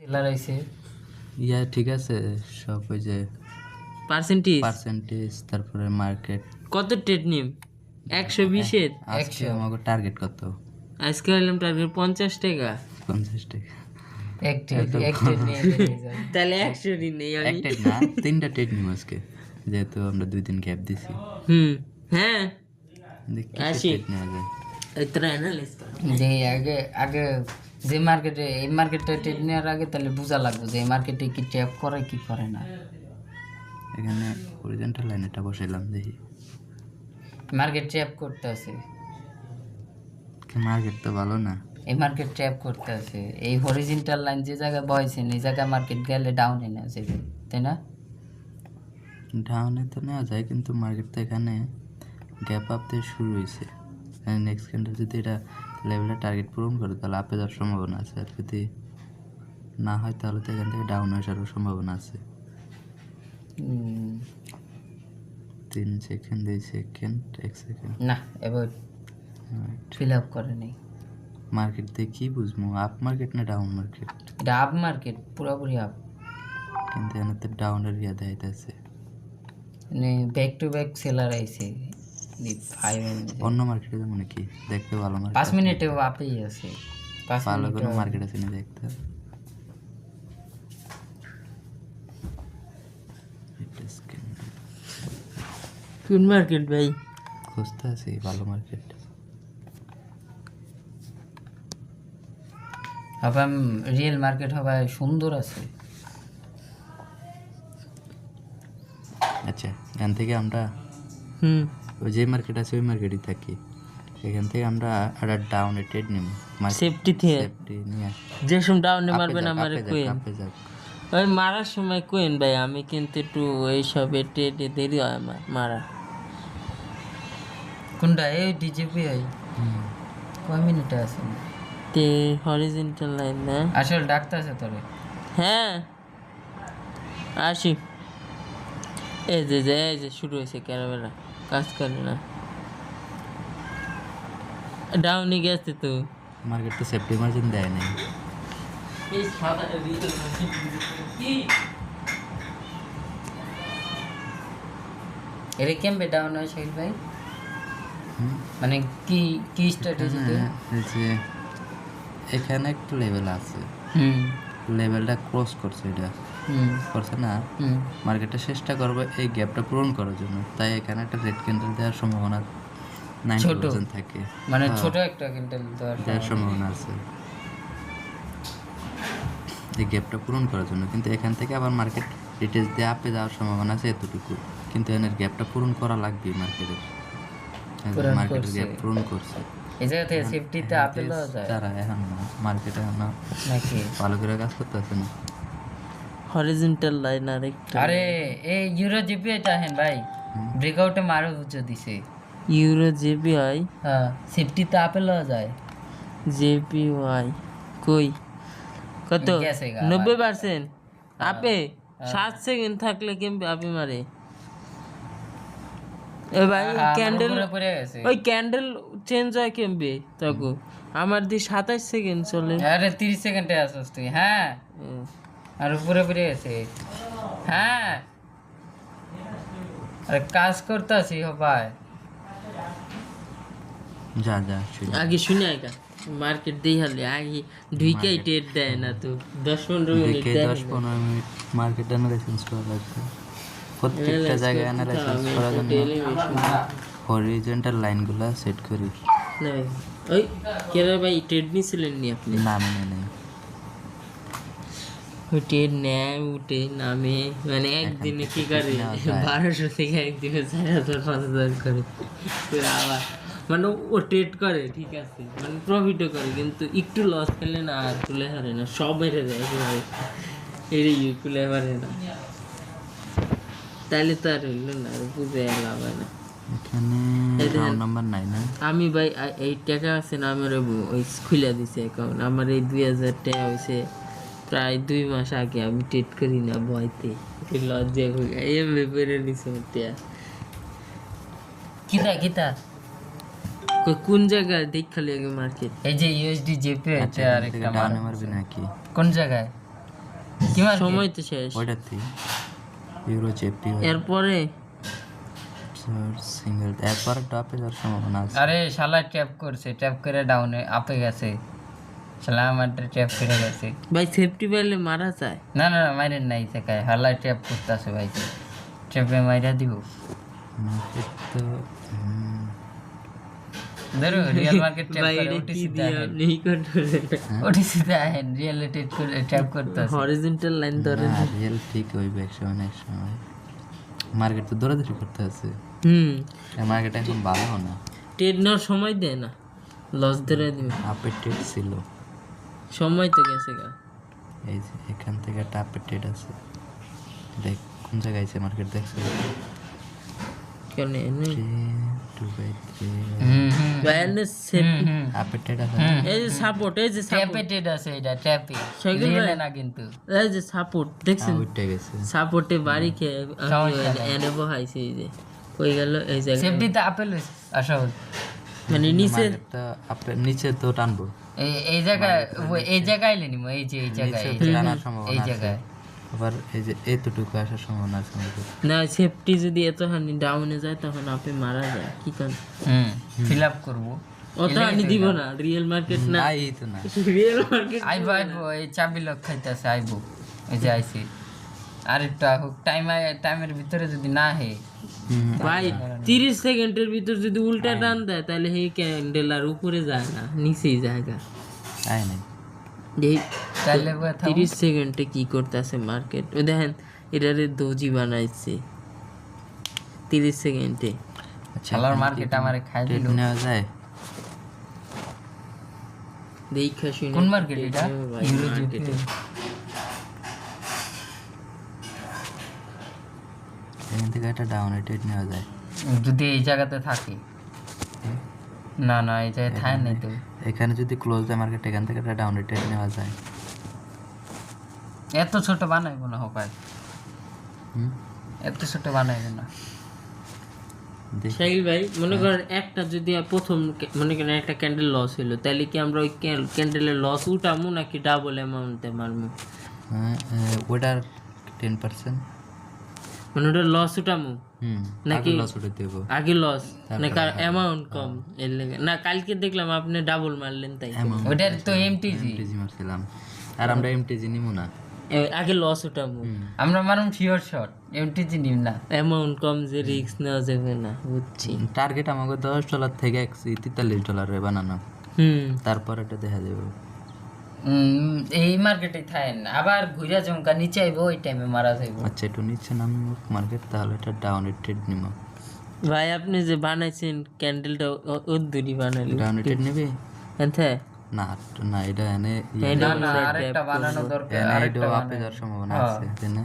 Seller আইছে ইয়া ঠিক আছে সব ওই যে পার্সেন্টেজ তারপরে মার্কেট কত ট্রেড নিম 120-এর আজকে আমাকে টার্গেট কত আজকে হলাম টার্গেট 50 টাকা 50 টাকা এক ট্রেড নিয়ে যায়। তাহলে 100 দিন নেই আমি একটা না তিনটা ট্রেড নিম আজকে যেহেতু আমরা 2 দিন গ্যাপ দিছি হ্যাঁ দেখি আসি। ট্রেড নেওয়া যায় এতটা অ্যানালাইজ কর যে আগে আগে যে মার্কেটে এই মার্কেটটা ট্রেড নেওয়ার আগে তাহলে বোঝা লাগবে যে এই মার্কেটে কি ট্যাপ করে কি করে না। এখানে হরিজন্টাল লাইনটা বসাইলাম দেখি মার্কেট ট্যাপ করতে আছে, মার্কেট তো ভালো না এই মার্কেট ট্যাপ করতে আছে। এই হরিজন্টাল লাইন যে জায়গায় বয়েছেন এই জায়গায় মার্কেট গেলে ডাউনে না যাবে, তাই না? ডাউনে তো নেওয়া যায় কিন্তু মার্কেট তো এখানে গ্যাপ আপ দিয়ে শুরু হয়েছে। নেক্সট ক্যান্ডেল যদি এটা লেভেলের টার্গেট পূরণ করে তাহলে আপে যাওয়ার সম্ভাবনা আছে, আর যদি না হয় তাহলে তো এখান থেকে ডাউন আসারও সম্ভাবনা আছে। 3 সেকেন্ড 2 সেকেন্ড 1 সেকেন্ড না এবার ফিল আপ করে নেই। মার্কেট দিয়ে কি বুঝবো আপ মার্কেট না ডাউন মার্কেট? এটা আপ মার্কেট, পুরোপুরি আপ, কিন্তু এখানে তো ডাউনের ইয়া দেখাইতেছে। মানে ব্যাক টু ব্যাক সেলার আইছে 5 মিনিট, অন্য মার্কেটে যেমন কি দেখতে ভালো মার্কেট 5 মিনিটে আপেই আছে। 5 ভালো মিনিট কোনো মার্কেট আছে না দেখতে। কোন মার্কেট ভাই? খুঁজতে আছি ভালো মার্কেট। হবে রিয়েল মার্কেট হবে সুন্দর আছে। আচ্ছা এখান থেকে আমরা ওই যে মার্কেট আছে ওই মার্কেটই থাকি, এখান থেকে আমরা একটা ডাউনে ট্রেড নিব সেফটি থেকে সেফটি নিয়ে যে সময় ডাউনে মারবেন আমারে কোয়েন আপে যাক। ওই মারার সময় কোয়েন ভাই, আমি কিন্তু একটু এইসবে ট্রেডে দেরি হয় আমার মারা। কোনটা এই ডিজিপি আই কয় মিনিটে আছে? তে হরিজন্টাল লাইন না আসলে ডাক্তার আছে তোরে। হ্যাঁ আসি। এই যে শুরু হয়েছে ক্যারামেলা, কাজ করে না, ডাউনে গেছে তো। মার্কেট তো সেফটি মার্জিন দেয় নাই। এর কেমবে ডাউন হয় শহীদ ভাই? মানে কি কি স্ট্র্যাটেজিতে? এই যে এখানে একটু লেভেল আছে, হুম লেভেলটা ক্রস করছে, এটা করছে না, মার্কেটটা চেষ্টা করবে এই গ্যাপটা পূরণ করার জন্য, তাই এখানে একটা রেড ক্যান্ডেল দেওয়ার সম্ভাবনা 90% থাকে, মানে ছোট একটা ক্যান্ডেল দেওয়ার সম্ভাবনা আছে এই গ্যাপটা পূরণ করার জন্য। কিন্তু এখান থেকে আবার মার্কেট রিটেস্ট দিয়ে আপে যাওয়ার সম্ভাবনা আছে এতটুকু, কিন্তু এখানের গ্যাপটা পূরণ করা লাগবে মার্কেটের। মার্কেটের গ্যাপ পূরণ করছে, এই জায়গা থেকে সেফটিতে আপেল দেওয়া যায় তারা এখন না মার্কেটে এখন নাকি? ভালো করে কাজ করতে আছে না। হরিজন্টাল লাইন আর একটু। আরে এই ইউরো জিপিআইটা হেন ভাই ব্রেকআউটে মারো বুঝে দিছে। ইউরো জেপিআই, হ্যাঁ সেফটিতে আপেল দেওয়া যায়। জেপিওয়াই কই কত? গেছে গা 90% আপে 7 সেকেন্ড থাকলে কেমবে আপে মারে? এ ভাই ক্যান্ডেল পড়ে গেছে। ওই ক্যান্ডেল চেঞ্জ হয় কেমবে তখন? আমার দি 27 সেকেন্ড চলে। আরে 30 সেকেন্ডে আসছ তুই। হ্যাঁ আর উপরে পড়ে গেছে। হ্যাঁ আরে কাজ করতেছি ভাই। যা যা শুনে আগে শুনে আইগা মার্কেট দেই হলে আগে ঢুইকাই টেট দেয় না তো 10-15 মিনিট দেখে দেয় 10-15 মিনিট মার্কেট অ্যানালাইসিস করা লাগবে। প্রত্যেকটা জায়গায় অ্যানালাইসিস করার জন্য হরিজন্টাল লাইনগুলো সেট করি। না ভাই ওই কেরা ভাই ট্রেড নিছিলেন নি আপনি? না মানে নেই ওই ট্রেড নেয় উঠে নামে, মানে একদিনে কি করে 1200 থেকে একদিনে 4000-5000 করে আবার, মানে ও ট্রেড করে ঠিক আছে, মানে প্রফিটও করে কিন্তু একটু লস খেলে না আর তুলে হারে না, সব হেরে যায় একেবারে, এর তুলে হারে না, তাইলে তো আর হইল না, আর বুঝে লাভ হয় না। এখানে অ্যাকাউন্ট নাম্বার নাই না? আমি ভাই এই টাকা আছে না, আমার ওই খুলে দিছে অ্যাকাউন্ট, আমার এই 2000 টাকা হয়েছে প্রায় 2 মাস আগে, আমি ট্রেড করি না ভয়তে, লজ্জা এমনি পেরে নিছে টাকা। কিতা কোন জায়গায় দেখ খালি আগে মার্কেট? এই যে ইউএসডি জেপি আছে আর একটা ডাউনে মারবে নাকি? কোন জায়গায়? কি মার্কেট? সময় তো শেষ। ওইটাতে ইউরো চেপি এরপরে সিঙ্গেল এরপরে টপে যাওয়ার সম্ভাবনা আছে। আরে শালা ট্যাপ করছে, ট্যাপ করে ডাউনে আপে গেছে, শালা আমার ট্যাপ করে গেছে। ভাই সেফটি পেলে মারা যায়। না না মাইরেন নাই সেকায়, হালা ট্যাপ করতেছে ভাই, ট্যাপে মাইরা দিব। মার্কেট তো ধরো রিয়েল মার্কেট ট্যাপ ভাই করে এটা কি ওটিসি তে দিয়ে আহেন, আপনি ই করতেছেন? ওটিসি তে আহেন, রিয়েল টেট করে ট্যাপ করতেছে। হরিজন্টাল লাইন ধরে। না রিয়েল ঠিক হইবে এক সময় না এক সময়। মার্কেট তো দৌড়াদৌড়ি করতে আছে, মার্কেট এখন ভালো না, ট্রেড নেওয়ার সময় দেয় না, লস ধরে দিবে। আপের ট্রেড ছিল, সময় তো গেছে গা। এই যে এখান থেকে একটা আপের ট্রেড আছে, দেখ কোন জায়গায় আছে মার্কেট দেখছো? কেন এনে 2 by 3 ভাই এনে সেফটি আপের ট্রেড আছে। এই যে সাপোর্ট, এই যে ট্যাপে সাপোর্ট, টেট আছে, এটা ট্যাপে সেগুলো রিয়েলে না কিন্তু। এই যে সাপোর্ট দেখছেন, উঠে গেছে সাপোর্টে বাড়ি খেয়ে সমস্যা নাই। এনে বহাইছে, এই যে কই গেল এই জায়গায়, সেফটিতে আপেল আসা হল, মানে নিচে মার্কেটটা আপের নিচে তো টানবো, এই জায়গায়, এই জায়গায় নিমো, এই যে এই জায়গায়, নিচে তো টানার সম্ভাবনা এই আছে। জায়গায়। আবার এই যে এতটুকু আসার সম্ভাবনা আছে মার্কেট। না সেফটি যদি এত হানি ডাউনে যায় তখন আপনি মারা যায় কি কারণ ফিল আপ করবো, অত হানি দিব না, রিয়েল মার্কেট না, এই তো না রিয়েল মার্কেট আইবো আইবো, এই চাবি লক খাইতেছে, আইবো এই যে আইসি। আর একটা হোক টাইমের ভিতরে যদি না হে, ভাই 30 সেকেন্ডের ভিতর যদি উল্টা টান দেয় তাহলে এই ক্যান্ডেল আর উপরে যায় না, নিচেই জায়গা। আই নাই এই তাহলে 30 সেকেন্ডে কি করতেছে মার্কেট, ওই দেখেন এটারে দোজি বানাইছে 30 সেকেন্ডে। শালার মার্কেট আমারে খাই দিল। ট্রেড নেওয়া যায়। দেখা শুনে কোন মার্কেট এটা? ভাই, ইউরো মার্কেটে। এখান থেকে একটা ডাউনে ট্রেড নেওয়া যায়। যদি এই জায়গাতে থাকে, না না এই জায়গায় থাকে নাই তো। এখানে যদি ক্লোজ দেয় মার্কেট, এখান থেকে একটা ডাউনে ট্রেড নেওয়া যায়। এত ছোট বানাইবো না হোক, হুম এত ছোট বানাইবো না। দেখি শাকিল ভাই মনে করেন একটা যদি প্রথম মনে করেন একটা ক্যান্ডেল লস হলো, তাহলে কি আমরা ওই ক্যান্ডেলের লস উঠামু নাকি ডাবল অ্যামাউন্টে মারমু? ওটার 10%। মানে ওটা লস উঠামু নাকি লস উঠে দেবো। আগে লস না অ্যামাউন্ট কম এর লেগে না? কালকে দেখলাম আপনি ডাবল মারলেন, তাই ওটার তো এমটিজি, এমটিজি মারছিলাম, আর আমরা এমটিজি নিব না। আগে লস উঠামু, আমরা মারুম শিওর শট, এমটিজি নিম না। অ্যামাউন্ট কম যে রিস্ক নেওয়া যাবে না, বুঝছি। টার্গেট আমাকে $10 থেকে $43 বানানো, তারপর এটা দেখা যাবে। এই মার্কেটে থাকেন, আবার ঘুরা জমকা নিচে আইবো, ওই টাইমে মারা যাইব। আচ্ছা একটু নিচে নামি মার্কেট, তাহলে এটা ডাউনে ট্রেড নিব। ভাই আপনি যে বানাইছেন ক্যান্ডেলটা ওর দূরই বানাইলেন, ডাউনে ট্রেড নেবে হ্যাঁ না? না এটা এনে না না আরেকটা বানানো দরকার, এনে আরেকটা এটা আপে বানাই। যাওয়ার সম্ভাবনা আছে, তাই না?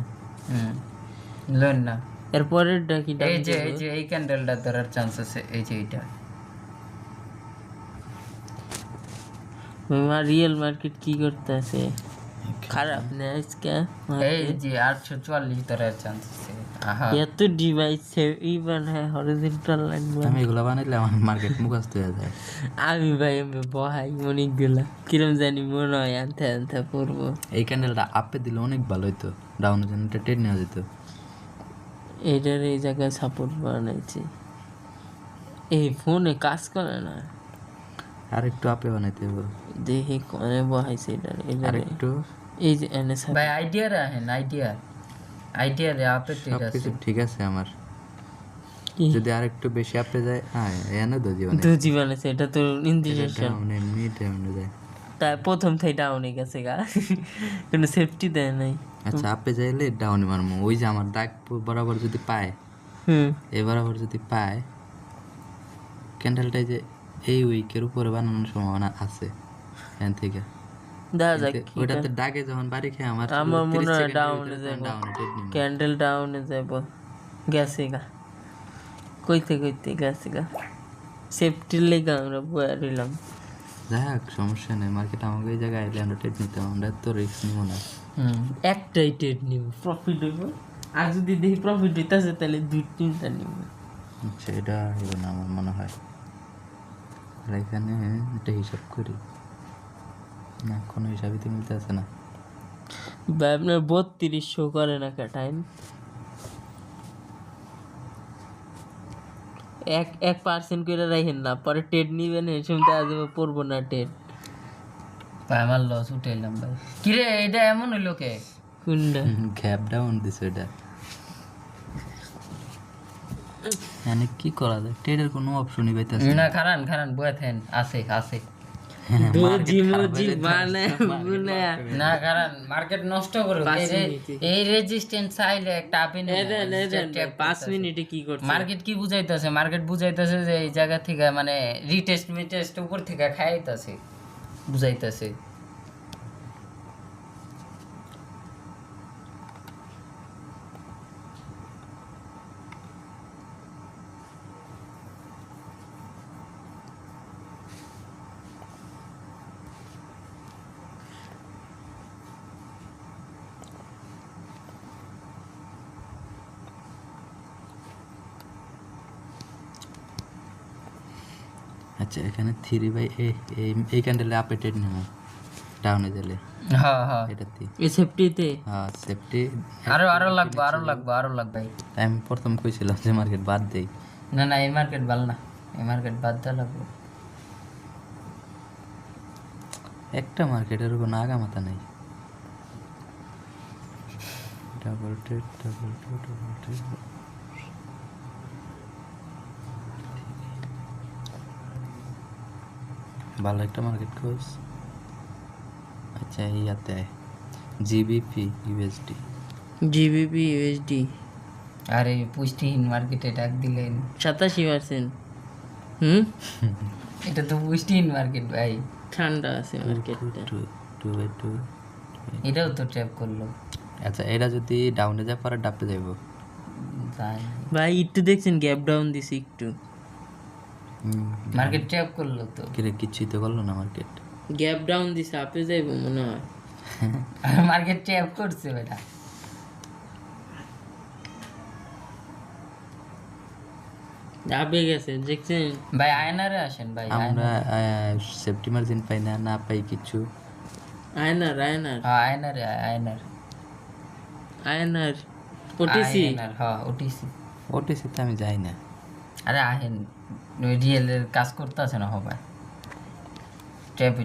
লোন না, এরপরের ডাকি এই যে এই ক্যান্ডেলটা ধরার চান্স আছে, এই যে এইটা। রিয়েল মার্কেট কি করতে আছে খারাপ না আজকে? এই যে 844 ধরার চান্স আছে। আহা এত ডিভাইস এই বানায় হরিজন্টাল লাইন। আমি এগুলো বানাইলে আমার মার্কেট মুখস্থ হয়ে যায়। আমি ভাই আমি বহাই অনেকগুলা কিরম জানি মনে হয় আনতে আনতে পড়বো। এই ক্যান্ডেলটা আপে দিলে অনেক ভালো হইতো, ডাউনে যেন এটা ট্রেড নেওয়া যেত। এটার এই জায়গায় সাপোর্ট বানাইছি, এই ফোনে কাজ করে না, আর একটু আপে বানাইতে হবে, দেখি কোনে বহাইছে এটার আর এটার একটু। এই যে এনে ভাই আইডিয়া রাখেন, আইডিয়া রে আপে ঠিক আছে, সবকিছু ঠিক আছে আমার। কি যদি আর একটু বেশি আপে যায়, হ্যাঁ এনে দো জীবনে দুজি বানাইছে, এটা তো ইন্ডিকেশন। ডাউনে এমনি ডাউনে যায়। তাই প্রথম থেকে ডাউনে গেছে গা, কোনো সেফটি দেয় নাই। আচ্ছা আপে যাইলে ডাউনে মারমু, ওই যে আমার দাগ বরাবর যদি পায়, এই বরাবর যদি পায় ক্যান্ডেলটাই যে এই উইকের উপরে বানানোর সম্ভাবনা আছে এখান থেকে। দেখা যাক ওটাতে দাগে যখন বাড়ি খেয়ে আমার আমার মনে হয় ডাউনে যাবো, ডাউনে ট্রেড নিব। ক্যান্ডেল ডাউনে যাব, গেছে গা কইতে কইতে গেছে গা, সেফটির লেগে আমরা বয়া দিলাম। যাক সমস্যা নেই, মার্কেট আমাকে এই জায়গায় আইলে আমরা ট্রেড নিতাম, আমরা তো রিস্ক নিব না। একটাই ট্রেড নিব, প্রফিট হইব, আর যদি দেখি প্রফিট হইতেছে তাহলে 2-3টা নিব। আচ্ছা এটা হইব না আমার মনে হয়। আর এখানে একটা হিসাব করি, না কোনো হিসাবই তো মিলতে আছে না। ভাই আপনার 3200 করে না টাইম, 1% করে রাখেন না, পরে টেট নিবেন এই সময় আজ পড়বো না টেট। ভাই আমার লস উঠাইলাম ভাই। কিরে এটা এমন হইলো কে? কোনটা? গ্যাপ ডাউন দিছে এটা। মানে কি করা যায়, ট্রেডের কোনো অপশনই পাইতেছে না খারান খারান বয়ে থেন আছে আছে না কারণ মার্কেট নষ্ট করে এই রেজিস্ট্যান্স চাইলে একটা আপনি 5 মিনিটে কি করছে মার্কেট কি বুঝাইতেছে? মার্কেট বুঝাইতেছে যে এই জায়গা থেকে মানে রিটেস্ট মিটেস্ট উপর থেকে খাইতেছে, বুঝাইতেছে। আচ্ছা এখানে 3/a এই ক্যান্ডেলে আপে ট্রেড নেবো, ডাউনে গেলে হ্যাঁ হ্যাঁ এটাতে এই সেফটিতে হ্যাঁ সেফটি আরো লাগবে আমি প্রথম কইছিলাম যে মার্কেট বাদ দেই। না না এই মার্কেট ভালো না, এই মার্কেট বাদ দেওয়া লাগবে। একটা মার্কেটের কোনো আগামাতা নেই। ডাবল ট্রেড ভালো একটা মার্কেট খোঁজ। আচ্ছা ইয়াতে জিবিপি ইউএসডি জিবিপি ইউএসডি আর এই পুষ্টিহীন মার্কেটে ডাক দিলেন 87%। এটা তো পুষ্টিহীন মার্কেট ভাই, ঠান্ডা আছে মার্কেটটা। 2/2 এটাও তো ট্র্যাপ করলো। আচ্ছা এটা যদি ডাউনে যায় পরে ডাপতে যাইব। জানি। ভাই একটু দেখছেন গ্যাপ ডাউন দিছি একটু, মার্কেট ট্র্যাপ করলো তো। কিরে কিছুই তো করলো না মার্কেট, গ্যাপ ডাউন দিছে আপে যাইবো মনে হয়। মার্কেট ট্র্যাপ করছে বেটা। আপে গেছে দেখছেন ভাই আয়নারে আসেন ভাই। আমরা সেফটি মার্জিন পাই না পাই কিছু। আয়নার আয়নারে আয়নার ওটিসি হ্যাঁ ওটিসি ওটিসিতে আমি যাই না। আরে আহেন রিয়েল এর কাজ করতে আছে না হবে ট্র্যাপি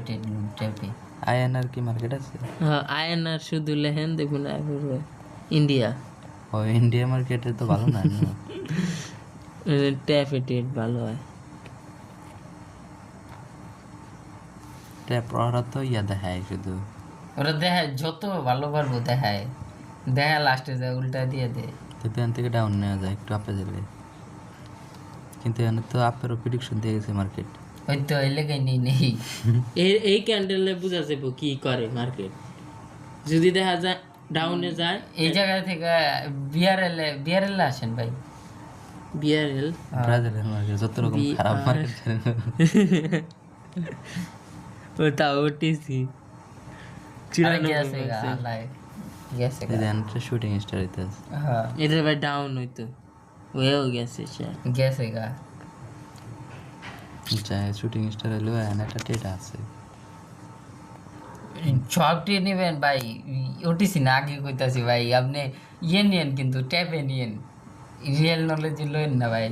আইএনআর কি মার্কেট আছে? হ্যাঁ আয়নার শুধু লেহেন দেখুন ইন্ডিয়া ও ইন্ডিয়া মার্কেটে তো ভালো না। ট্যাফেটেড ভালো হয়। ট্যাপ ওরা তো ইয়া দেখায় শুধু, ওরা দেখায় যত ভালো পারবো দেখায় লাস্টে যায় উল্টা দিয়ে দেয়। তো এখান থেকে ডাউন নেওয়া যায় একটু আপে গেলে, কিন্তু এখানে তো আপেরও প্রেডিকশন দিয়ে গেছে মার্কেট। ওই তো এই লেগে নেই এই ক্যান্ডেলে বোঝা যাবে কি করে মার্কেট। যদি দেখা যায় ডাউনে যায় এই জায়গা থেকে বিআরএল আসেন ভাই। বিআরএল ব্রাজিলের মার্কেট যত রকম খারাপ মার্কেট ওটা ওটিসি শুটিং স্টার এটা ভাই ডাউন হইতো হয়েও গেছে গেছে গা। শুটিং স্টার এলো একটা টেট আছে সবটি নেবেন ভাই, ওটিসি না আগে কইতাছি ভাই। আপনি নিয়েন কিন্তু ট্যাপে নিয়েন, রিয়েল নলেজ লইন না ভাই।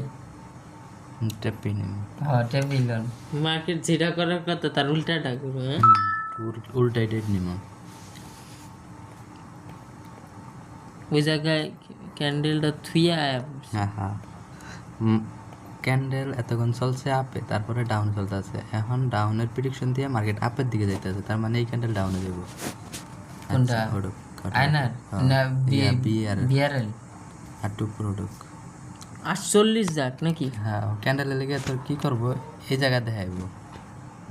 ট্যাপে নিন, হ্যাঁ ট্যাপে লন। মার্কেট যেটা করার কথা তার উল্টাটা করো। হ্যাঁ উল্টাই টেট নিব। ওই জায়গায় ক্যান্ডেলটা থুইয়া হ্যাঁ ক্যান্ডেল এতক্ষণ চলছে আপে, তারপরে ডাউন চলতে আছে। এখন ডাউনের প্রেডিকশন দিয়ে মার্কেট আপের দিকে যাইতে আছে, তার মানে এই ক্যান্ডেল ডাউনে যাব। কোনটা? আয়নার না বিআরএল আর টু প্রোডক্ট 48 যাক নাকি? হ্যাঁ ক্যান্ডেলের লেগে তোর কি করবো, এই জায়গা দেখাইব,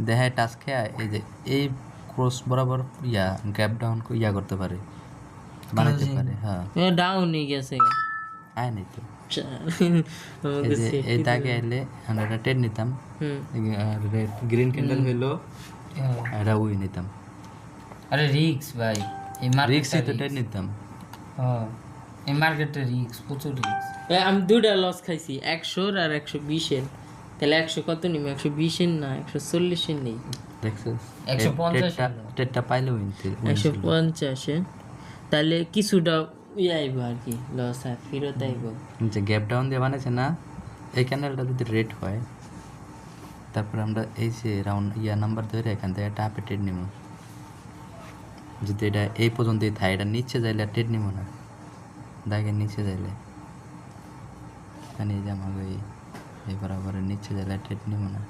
দেখায় টাচ খেয়ে এই যে এই ক্রস বরাবর গ্যাপ ডাউন করতে পারে, বানাইতে পারে। হ্যাঁ ডাউনই গেছে আয় নাই তো এই দাগে আইলে আমরা একটা টেন নিতাম, গ্রিন ক্যান্ডেল হইলো এটা উই নিতাম। আরে রিক্স ভাই, এই রিক্সই তো টেন নিতাম। হ্যাঁ এই মার্কেটে রিক্স, প্রচুর রিক্স। আমি দুইটা লস খাইছি, 100 আর 120-এর। তাহলে 100 কত নিব? 120-এর না 140-এর নেই, দেখছিস 150 টেটটা পাইলে উইনতে 150-এ তাহলে কিছুটা ইয়ে আইব আর কি, লস আর ফেরত আইব। যে গ্যাপ ডাউন দিয়ে বানাইছে না, এই ক্যান্ডেলটা যদি রেড হয়, তারপর আমরা এই যে রাউন্ড নাম্বার ধরে এখান থেকে একটা আপে ট্রেড নিব। যদি এটা এই পর্যন্তই থাকে, এটা নিচে যাইলে ট্রেড নিব না, দাগের নিচে যাইলে এখানে এই যে আমাকে এই বরাবরের নিচে যাইলে ট্রেড নিব না।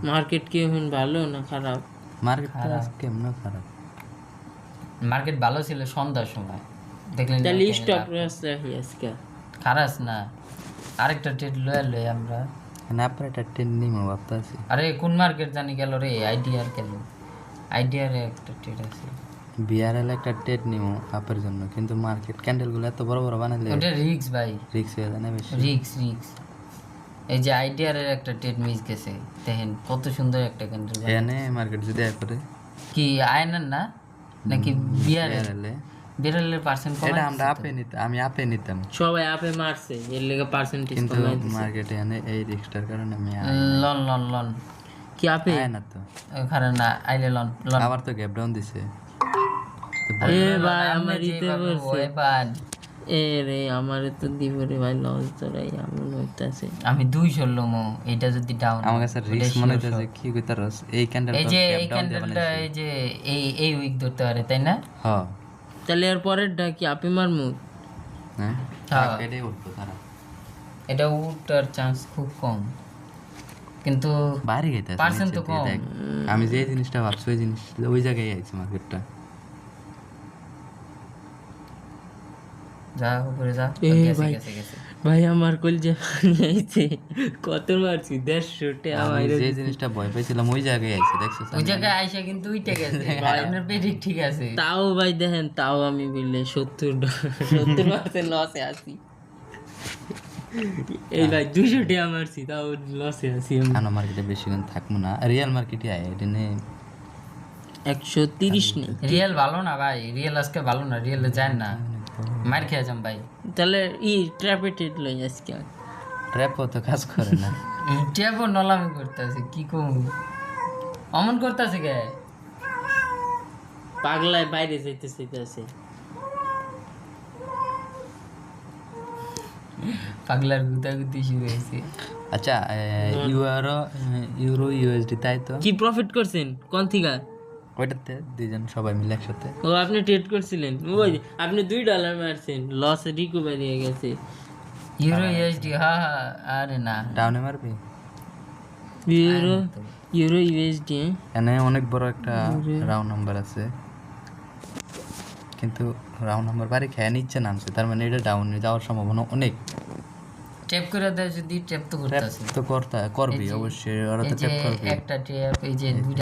মার্কেট কি এখন ভালো না খারাপ? মার্কেট কেমন খারাপ? মার্কেট ভালো ছিল সন্ধ্যার সময়, দেখলেন তাহলে স্টপ লস রাখি আজকে। খারাপ না, আরেকটা ট্রেড লয়ে আমরা। না আপনার একটা ট্রেড নিব ভাবতেছি। আরে কোন মার্কেট জানি গেল রে, আইডিয়ার গেল, আইডিয়ার একটা ট্রেড আছে। বিআরএল একটা ট্রেড নিব আপের জন্য, কিন্তু মার্কেট ক্যান্ডেলগুলো এত বড় বড় বানাইলে ওটা রিক্স ভাই, রিস্ক হয়ে যায় না বেশি? রিক্স। এই যে আইডিয়ার একটা ট্রেড মিস গেছে, দেখেন কত সুন্দর একটা ক্যান্ডেল। এখানে মার্কেট যদি আয় করে কি আয়নার না নাকি বিয়ারের? বিআরএলে বিয়ারের পার্সেন্ট কম। এটা আমরা আপে নিতাম, আমি আপে নিতাম, সবাই আপে মারছে, এর লেগে পার্সেন্টেজ কিন্তু কমাই দিছে। মার্কেটে এনে এই রিস্কটার কারণে আমি লন কি আপে আয় না তো। ওখানে না আইলে লন। আবার তো গ্যাপ ডাউন দিছে। এ ভাই আমার ইতে বলছে, পান এ রে আমারে তো দিব রে ভাই, লস ধরাই এমন হইতাছে। আমি 200 লমো, এটা যদি ডাউন আমার কাছে রিস্ক মনে হইতাছে কি কইতারস, এই ক্যান্ডেল এই তো যে গ্যাপ এই ডাউন দিয়ে ক্যান্ডেলটা, বানাইছে। এই যে এই উইক ধরতে পারে তাই না? হ্যাঁ তাহলে এর পরেরটা কি আপে মারমু? হ্যাঁ হ্যাঁ। এটাই উঠতো তারা, এটা উঠার চান্স খুব কম, কিন্তু বাইরে গেইতাছে পার্সেন্ট তো কম। আমি যে জিনিসটা ভাবছি ওই জিনিস ওই জায়গায় আইছে মার্কেটটা। যা উপরে যা, এ গেছে ভাই। গেছে ভাই আমার কলজা আইছে, কত মারছি 150 টাকা আমি মাইরে যে দিছি। জিনিসটা ভয় পাইছিলাম ওই জায়গায় আইছে, দেখছো? ওই জায়গায় আইসা কিন্তু উইটে গেছে। আপনার পেডিক ঠিক আছে। তাও ভাই দেখেন, তাও আমি বললে 70% লসে আছি। এই ভাই 200 টাকা মারছি, তাও লসে আছি আমি। আনো মার্কেটে বেশিক্ষণ থাকবো না, রিয়েল মার্কেটে আয়, এটা নিয়ে 130 নেই। রিয়েল ভালো না ভাই, রিয়েল আজকে ভালো না, রিয়েলে যায় না, মার খেয়ে যাম ভাই। তাহলে ট্র্যাপেটেড লই আজকে। ট্র্যাপও তো কাজ করে না। ট্যাপও নলামি করতেছে, কি কম অমন করতেছে গে, পাগলায় বাইরে যাইতে চাইতেছে। পাগলার গুতাগুতি শুরু হয়েছে। আচ্ছা ইউরো ইউএসডি তাই তো, কি প্রফিট করছেন কোন থেকে? ওইটাতে দুইজন সবাই মিলে একসাথে। ও আপনি ট্রেড করছিলেন, ওই আপনি $2 মারছেন, লস রিকভারি হয়ে গেছে। ইউরো ইউএসডি, হ্যাঁ, আরে না, ডাউনে মারবি? ইউরো ইউএসডি এখানে অনেক বড় একটা রাউন্ড নাম্বার আছে, কিন্তু রাউন্ড নাম্বার বাড়ি খেয়ে নিচ্ছে নামছে, তার মানে এটা ডাউনে যাওয়ার সম্ভাবনা অনেক। ট্যাপ করে দেয় যদি, ট্যাপ তো করতেছে। তো করবি অবশ্যই, ওরা তো এই যে ট্যাপ করবে। একটা ট্যাপ, এই যে দুইটা